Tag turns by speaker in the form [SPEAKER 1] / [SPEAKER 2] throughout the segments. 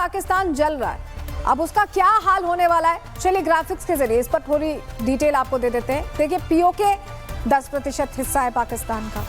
[SPEAKER 1] पाकिस्तान जल रहा है। अब उसका क्या हाल होने वाला है, चलिए ग्राफिक्स के जरिए इस पर थोड़ी डिटेल आपको दे देते हैं। देखिए, पीओके 10% हिस्सा है पाकिस्तान का,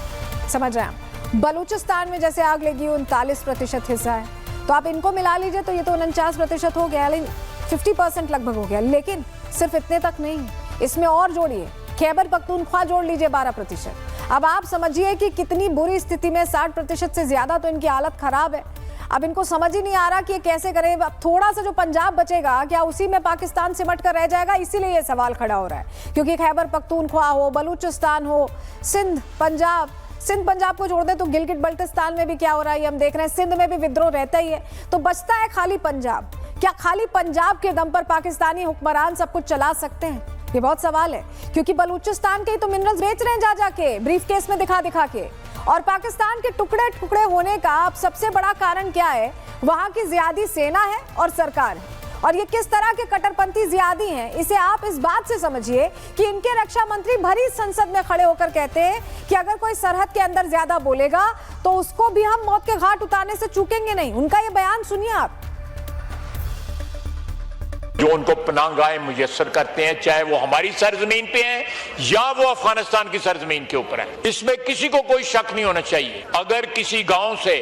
[SPEAKER 1] समझ रहे हैं आप। बलूचिस्तान में जैसे आग लगी 39% हिस्सा है, तो आप इनको मिला लीजिए तो ये तो 49% हो गया, लेकिन 50% लगभग हो गया। लेकिन सिर्फ इतने तक नहीं, इसमें और जोड़िए, खैबर पख्तूनख्वा जोड़ लीजिए 12%। अब आप समझिए कि कितनी बुरी स्थिति में, 60% से ज्यादा तो इनकी हालत खराब है। अब इनको समझ ही नहीं आ रहा कि ये कैसे करें। अब थोड़ा सा जो पंजाब बचेगा, क्या उसी में पाकिस्तान सिमट कर रह जाएगा? इसीलिए ये सवाल खड़ा हो रहा है, क्योंकि खैबर पख्तूनख्वा हो, बलूचिस्तान हो, सिंध पंजाब को छोड़ दे तो गिलगिट बल्टिस्तान में भी क्या हो रहा है हम देख रहे हैं। सिंध में भी विद्रोह रहता ही है, तो बचता है खाली पंजाब। क्या खाली पंजाब के दम पर पाकिस्तानी हुक्मरान सब कुछ चला सकते हैं? ये बहुत सवाल है, क्योंकि बलूचिस्तान के ही तो मिनरल्स बेच रहे हैं जा के ब्रीफकेस में दिखा के। और पाकिस्तान के टुकड़े टुकड़े होने का अब सबसे बड़ा कारण क्या है? वहां की जियादी सेना है और सरकार है। और ये किस तरह के कट्टरपंथी जियादी हैं, इसे आप इस बात से समझिए कि इनके रक्षा मंत्री भरी संसद में खड़े होकर कहते हैं कि अगर कोई सरहद के अंदर ज्यादा बोलेगा तो उसको भी हम मौत के घाट उतारने से चूकेंगे नहीं। उनका ये बयान सुनिए आप।
[SPEAKER 2] जो उनको पनाहगाहें मुयस्सर करते हैं, चाहे वो हमारी सरजमीन पे हैं या वो अफगानिस्तान की सरजमीन के ऊपर है, इसमें किसी को कोई शक नहीं होना चाहिए। अगर किसी गांव से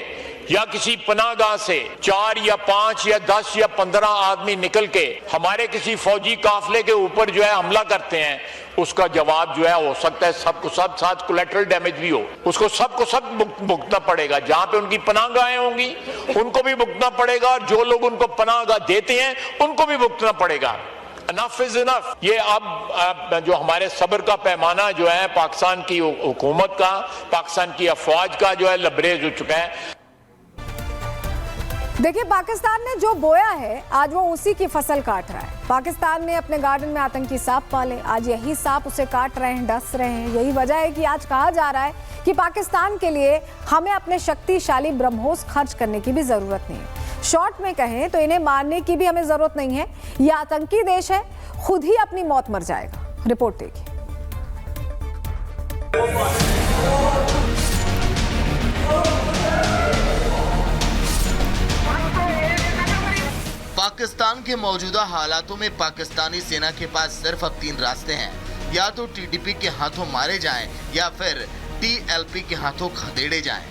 [SPEAKER 2] या किसी पनाहगाह से 4 या 5 या 10 या 15 आदमी निकल के हमारे किसी फौजी काफिले के ऊपर जो है हमला करते हैं, उसका जवाब जो है हो सकता है सबको सब साथ कोलैटरल डैमेज भी हो, उसको सबको सब भुगतना पड़ेगा। जहां पे उनकी पनाहगाहें होंगी उनको भी भुगतना पड़ेगा, और जो लोग उनको पनाहगाह देते हैं उनको भी भुगतना पड़ेगा। Enough is enough। ये अब जो हमारे सब्र का पैमाना जो है पाकिस्तान की हुकूमत का, पाकिस्तान की अफवाज का जो है लबरेज हो चुका है।
[SPEAKER 1] देखिए, पाकिस्तान ने जो बोया है आज वो उसी की फसल काट रहा है। पाकिस्तान ने अपने गार्डन में आतंकी सांप पाले, आज यही सांप उसे काट रहे हैं, डस रहे हैं। यही वजह है कि आज कहा जा रहा है कि पाकिस्तान के लिए हमें अपने शक्तिशाली ब्रह्मोस खर्च करने की भी जरूरत नहीं है। शॉर्ट में कहें तो इन्हें मारने की भी हमें जरूरत नहीं है। यह आतंकी देश है, खुद ही अपनी मौत मर जाएगा। रिपोर्ट देखिए।
[SPEAKER 3] पाकिस्तान के मौजूदा हालातों में पाकिस्तानी सेना के पास सिर्फ अब 3 रास्ते हैं, या तो टीडीपी के हाथों मारे जाएं या फिर टीएलपी के हाथों खदेड़े जाएं।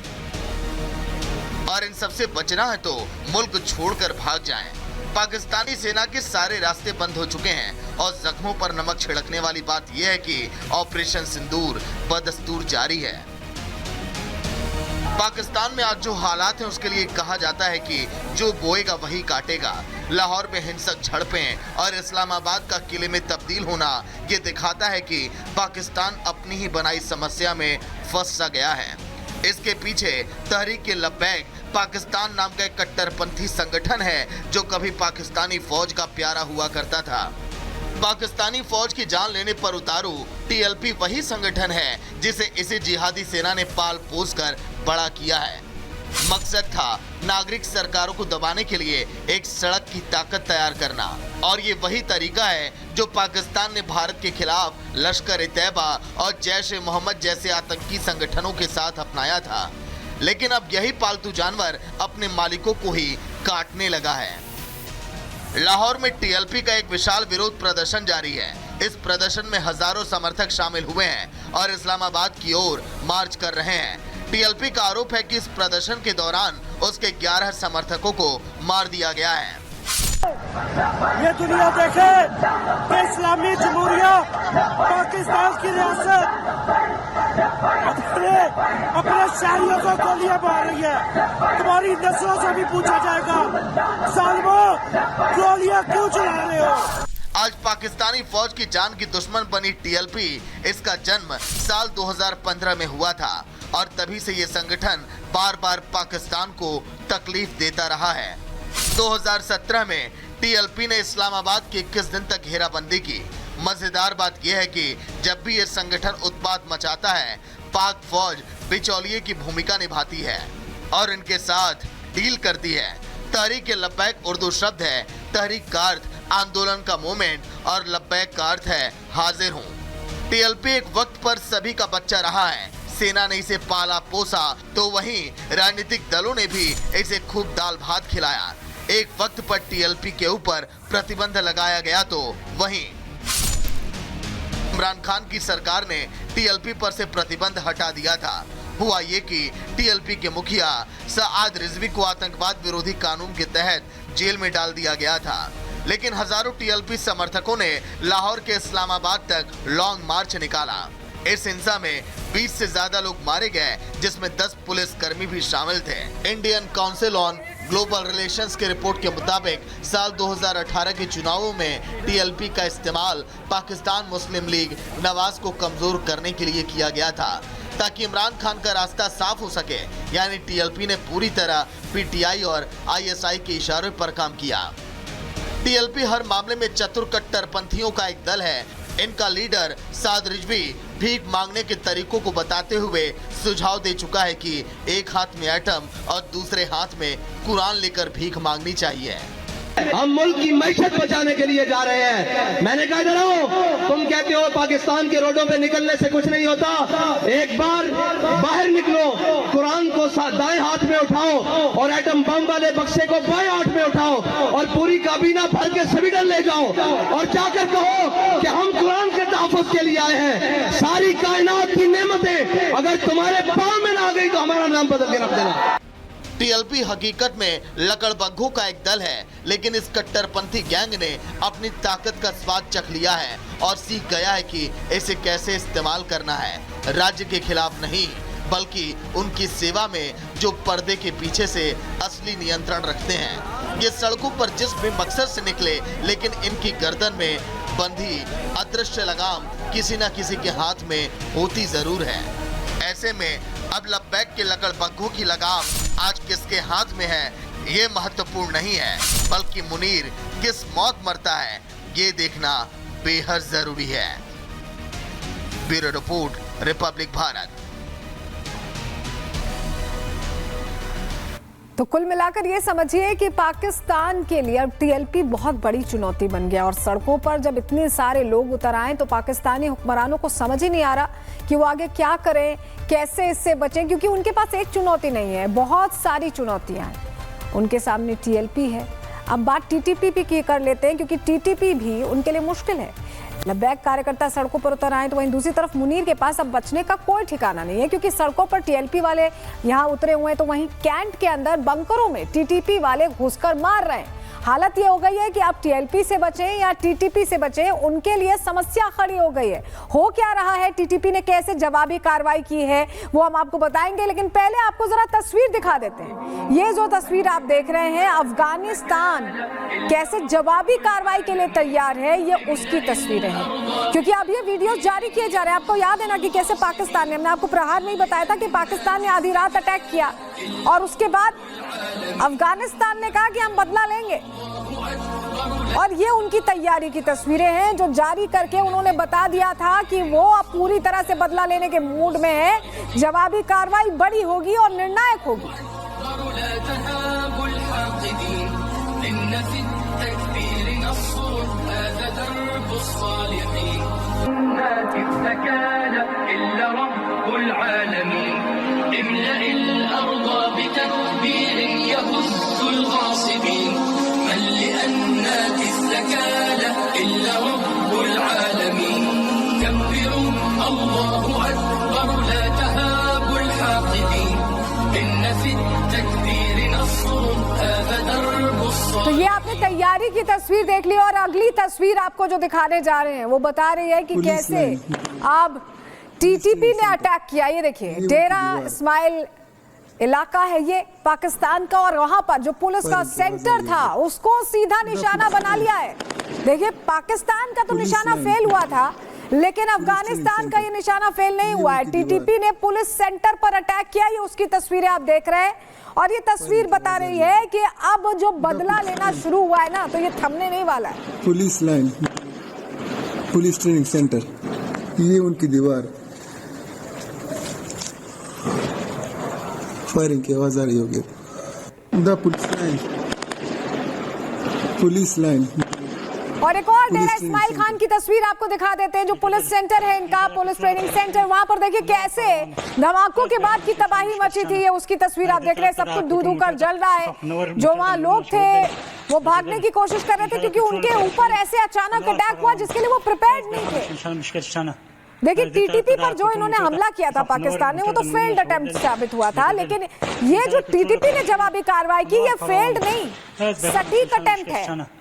[SPEAKER 3] और इन सबसे बचना है तो मुल्क छोड़कर भाग जाएं। पाकिस्तानी सेना के सारे रास्ते बंद हो चुके हैं और जख्मों पर नमक छिड़कने वाली बात यह है कि ऑपरेशन सिंदूर बदस्तूर जारी है। पाकिस्तान में आज जो हालात हैं उसके लिए कहा जाता है कि जो बोएगा वही काटेगा। लाहौर में हिंसक झड़पें और इस्लामाबाद का किले में तब्दील होना ये दिखाता है कि पाकिस्तान अपनी ही बनाई समस्या में फंस सा गया है। इसके पीछे तहरीक-ए-लब्बैक पाकिस्तान नाम का एक कट्टरपंथी संगठन है जो कभी पाकिस्तानी फौज का प्यारा हुआ करता था। पाकिस्तानी फौज की जान लेने पर उतारू टीएलपी वही संगठन है जिसे इसी जिहादी सेना ने पाल पोस कर बड़ा किया है। मकसद था नागरिक सरकारों को दबाने के लिए एक सड़क की ताकत तैयार करना, और ये वही तरीका है जो पाकिस्तान ने भारत के खिलाफ लश्कर-ए-तैयबा और जैश-ए-मोहम्मद जैसे आतंकी संगठनों के साथ अपनाया था। लेकिन अब यही पालतू जानवर अपने मालिकों को ही काटने लगा है। लाहौर में टीएलपी का एक विशाल विरोध प्रदर्शन जारी है। इस प्रदर्शन में हजारों समर्थक शामिल हुए हैं और इस्लामाबाद की ओर मार्च कर रहे हैं। टीएलपी का आरोप है कि इस प्रदर्शन के दौरान उसके 11 समर्थकों को मार दिया गया है।
[SPEAKER 4] ये दुनिया देखे कि इस्लामी जमहूरिया पाकिस्तान की रियासत अपने शहरियों को गोलियां मार रही है। तुम्हारी नस्लों से भी पूछा जाएगा, सालिमों गोलियां क्यों चला रहे हो?
[SPEAKER 3] आज पाकिस्तानी फौज की जान की दुश्मन बनी टीएलपी, इसका जन्म साल 2015 में हुआ था और तभी से ये संगठन बार बार पाकिस्तान को तकलीफ देता रहा है। 2017 में टीएलपी ने इस्लामाबाद की 21 दिन तक घेराबंदी की। मजेदार बात यह है कि जब भी ये संगठन उत्पात मचाता है, पाक फौज बिचौलिए की भूमिका निभाती है और इनके साथ डील करती है। तहरीक-ए-लब्बैक उर्दू शब्द है। तहरीक का अर्थ आंदोलन का मूवमेंट और लब्बैक का अर्थ है हाजिर हूँ। टीएलपी एक वक्त पर सभी का बच्चा रहा है। सेना ने इसे पाला पोसा तो वहीं राजनीतिक दलों ने भी इसे खूब दाल भात खिलाया। एक वक्त पर टीएलपी के ऊपर प्रतिबंध लगाया गया तो वहीं इमरान खान की सरकार ने टीएलपी पर से प्रतिबंध हटा दिया था। हुआ ये कि टीएलपी के मुखिया सआद रिजवी को आतंकवाद विरोधी कानून के तहत जेल में डाल दिया गया था, लेकिन हजारों टीएलपी समर्थकों ने लाहौर के इस्लामाबाद तक लॉन्ग मार्च निकाला। इस हिंसा में 20 से ज्यादा लोग मारे गए, जिसमें 10 पुलिसकर्मी भी शामिल थे। Indian council on global relations के रिपोर्ट के मुताबिक साल 2018 के चुनावों में टीएलपी का इस्तेमाल पाकिस्तान मुस्लिम लीग नवाज को कमजोर करने के लिए किया गया था, ताकि इमरान खान का रास्ता साफ हो सके। यानी टीएलपी ने पूरी तरह पीटीआई और आईएसआई के इशारे पर काम किया। टीएलपी हर मामले में चतुर कट्टरपंथियों का एक दल है। इनका लीडर साद रिजवी भीख मांगने के तरीकों को बताते हुए सुझाव दे चुका है कि एक हाथ में एटम और दूसरे हाथ में कुरान लेकर भीख मांगनी चाहिए।
[SPEAKER 5] हम मुल्क की मैशत बचाने के लिए जा रहे हैं। मैंने कहा इधर आओ, तुम कहते हो पाकिस्तान के रोडों पे निकलने से कुछ नहीं होता। एक बार बाहर निकलो, कुरान को दाएं हाथ में उठाओ और एटम बम वाले बक्से को बाएं हाथ में उठाओ और पूरी काबीना भर के स्वीडन ले जाओ और जाकर कहो कि हम कुरान के तहफ़्फ़ुज़ के लिए आए हैं। सारी कायनात की नेमतें अगर तुम्हारे पाँव में ना आ गई तो हमारा नाम बदल के रख देना।
[SPEAKER 3] टीएलपी हकीकत में लकड़बग्घों का एक दल है, लेकिन इस कट्टरपंथी गैंग ने अपनी ताकत का स्वाद चख लिया है और सीख गया है कि इसे कैसे इस्तेमाल करना है। राज्य के खिलाफ नहीं, बल्कि उनकी सेवा में जो पर्दे के पीछे से असली नियंत्रण रखते हैं। ये सड़कों पर जिस भी मकसद से निकले, लेकिन इनकी गर्दन में बंधी अदृश्य लगाम किसी न किसी के हाथ में होती जरूर है। ऐसे में अब लब्बैक के लकड़बग्घों की लगाम आज किसके हाथ में है, ये महत्वपूर्ण नहीं है, बल्कि मुनीर किस मौत मरता है ये देखना बेहद जरूरी है। Bureau report, Republic Bharat.
[SPEAKER 1] तो कुल मिलाकर ये समझिए कि पाकिस्तान के लिए अब टीएलपी बहुत बड़ी चुनौती बन गया और सड़कों पर जब इतने सारे लोग उतर आए तो पाकिस्तानी हुक्मरानों को समझ ही नहीं आ रहा कि वो आगे क्या करें, कैसे इससे बचें, क्योंकि उनके पास एक चुनौती नहीं है, बहुत सारी चुनौतियां हैं उनके सामने। टीएलपी है, अब बात टीटीपी की कर लेते हैं, क्योंकि टीटीपी भी उनके लिए मुश्किल है। लब्बैक कार्यकर्ता सड़कों पर उतर आए तो वहीं दूसरी तरफ मुनीर के पास अब बचने का कोई ठिकाना नहीं है, क्योंकि सड़कों पर टीएलपी वाले यहां उतरे हुए हैं तो वहीं कैंट के अंदर बंकरों में टीटीपी वाले घुसकर मार रहे हैं। हालत ये हो गई है कि आप टीएलपी से बचें या टीटीपी से बचें, उनके लिए समस्या खड़ी हो गई है। हो क्या रहा है, टीटीपी ने कैसे जवाबी कार्रवाई की है वो हम आपको बताएंगे, लेकिन पहले आपको जरा तस्वीर दिखा देते हैं। ये जो तस्वीर आप देख रहे हैं, अफगानिस्तान कैसे जवाबी कार्रवाई के लिए तैयार है, ये उसकी तस्वीरें हैं। क्योंकि अब ये वीडियो जारी किए जा रहे हैं। आपको याद है ना कि कैसे पाकिस्तान ने, हमने आपको प्रहार में ही बताया था कि पाकिस्तान ने आधी रात अटैक किया और उसके बाद अफगानिस्तान ने कहा कि हम बदला लेंगे, और ये उनकी तैयारी की तस्वीरें हैं जो जारी करके उन्होंने बता दिया था कि वो अब पूरी तरह से बदला लेने के मूड में है। जवाबी कार्रवाई बड़ी होगी और निर्णायक होगी। तो ये आपने तैयारी की तस्वीर देख ली, और अगली तस्वीर आपको जो दिखाने जा रहे हैं वो बता रही है कि कैसे अब टीटीपी ने अटैक किया। ये देखिए, डेरा इस्माइल इलाका है ये पाकिस्तान का, और वहां पर जो पुलिस का सेंटर था उसको सीधा निशाना बना लिया है। देखिए, पाकिस्तान का तो निशाना फेल हुआ था, लेकिन अफगानिस्तान का ये निशाना फेल नहीं हुआ है। टीटीपी ने पुलिस सेंटर पर अटैक किया, ये उसकी तस्वीरें आप देख रहे हैं, और ये तस्वीर बता रही है कि अब जो बदला लेना शुरू हुआ है ना, तो ये थमने नहीं वाला है।
[SPEAKER 6] Police line, police training centre, ये उनकी दीवार, फायरिंग की आवाज आ रही होगी। The police line, police line.
[SPEAKER 1] और एक और डेरा इस्माइल खान की तस्वीर आपको दिखा देते हैं, जो पुलिस सेंटर है इनका, पुलिस ट्रेनिंग सेंटर। वहां पर देखिए कैसे धमाकों के बाद की तबाही मची थी, ये उसकी तस्वीर आप देख रहे हैं। सब कुछ दूध कर जल रहा है। जो वहां लोग थे वो भागने की कोशिश कर रहे थे क्योंकि उनके ऊपर ऐसे अचानक अटैक हुआ जिसके लिए वो प्रिपेयर्ड नहीं थे। देखिए टीटीपी पर जो इन्होंने हमला किया था पाकिस्तान ने, वो तो फेल्ड अटेम्प्ट साबित हुआ था, लेकिन ये जो टीटीपी ने जवाबी कार्रवाई की, ये फेल्ड नहीं, सटीक अटेम्प्ट है।